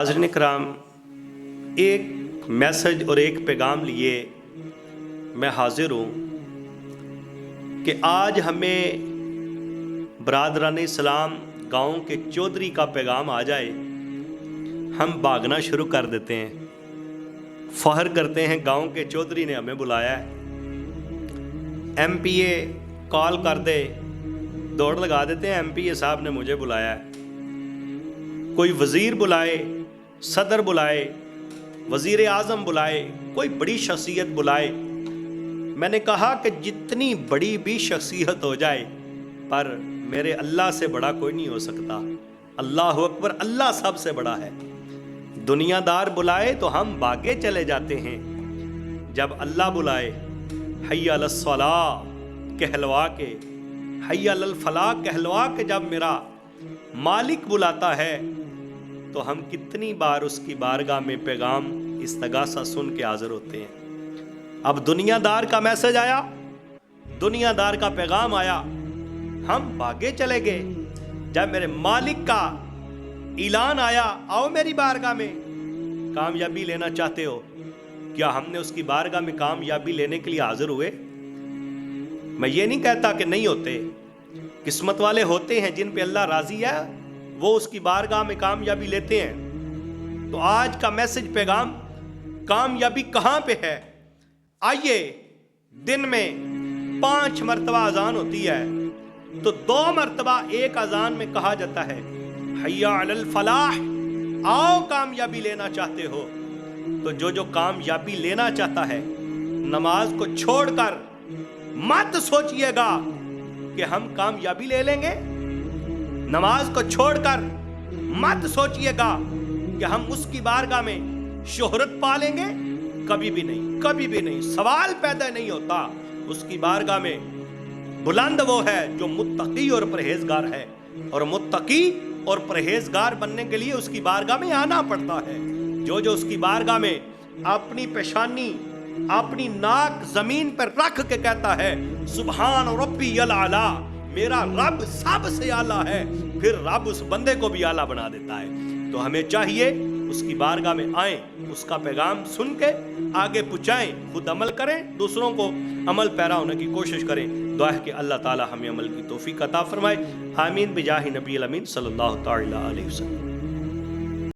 नाज़रीन कराम, एक मैसेज और एक पैगाम लिए मैं हाजिर हूँ कि आज हमें बरादरान इस्लाम गाँव के चौधरी का पैगाम आ जाए, हम भागना शुरू कर देते हैं, फ़ख्र करते हैं गांव के चौधरी ने हमें बुलाया है। एमपीए कॉल कर दे, दौड़ लगा देते हैं, एमपीए साहब ने मुझे बुलाया है। कोई वज़ीर बुलाए, सदर बुलाए, वज़ीर आज़म बुलाए, कोई बड़ी शख्सियत बुलाए। मैंने कहा कि जितनी बड़ी भी शख्सियत हो जाए, पर मेरे अल्लाह से बड़ा कोई नहीं हो सकता। अल्लाह अकबर, अल्लाह सबसे बड़ा है। दुनियादार बुलाए तो हम भागे चले जाते हैं, जब अल्लाह बुलाए हय्या अलस सलाह कहलवा के, हय्या अलल फलाह कहलवा के जब मेरा मालिक बुलाता है तो हम कितनी बार उसकी बारगाह में पैगाम इस्तगासा सुन के हाजिर होते हैं। अब दुनियादार का मैसेज आया, दुनियादार का पैगाम आया, हम भागे चले गए। जब मेरे मालिक का ऐलान आया, आओ मेरी बारगाह में, कामयाबी लेना चाहते हो? क्या हमने उसकी बारगाह में कामयाबी लेने के लिए हाजिर हुए? मैं ये नहीं कहता कि नहीं होते, किस्मत वाले होते हैं जिन पे अल्लाह राजी है, वो उसकी बारगाह में कामयाबी लेते हैं। तो आज का मैसेज पैगाम, कामयाबी कहाँ पे है? आइए, दिन में 5 मरतबा अजान होती है, तो 2 मरतबा एक अजान में कहा जाता है हय्या अलल फलाह, आओ कामयाबी लेना चाहते हो। तो जो कामयाबी लेना चाहता है, नमाज को छोड़कर मत सोचिएगा कि हम कामयाबी ले लेंगे। नमाज को छोड़कर मत सोचिएगा कि हम उसकी बारगाह में शोहरत पा लेंगे। कभी भी नहीं, कभी भी नहीं, सवाल पैदा नहीं होता। उसकी बारगाह में बुलंद वो है जो मुत्तकी और परहेजगार है, और मुत्तकी और परहेजगार बनने के लिए उसकी बारगाह में आना पड़ता है। जो उसकी बारगाह में अपनी पेशानी, अपनी नाक जमीन पर रख के कहता है सुभान रब्बी अल आला, मेरा रब सबसे आला है, फिर रब उस बंदे को भी आला बना देता है। तो हमें चाहिए उसकी बारगाह में आएं, उसका पैगाम सुन के आगे पहुंचाएं, खुद अमल करें, दूसरों को अमल पैरा होने की कोशिश करें। दुआ है कि अल्लाह ताला हमें अमल की तौफीक अता फरमाए। आमीन बिजाहि नबी अमीन सल्लल्लाहु तआला अलैहि वसल्लम।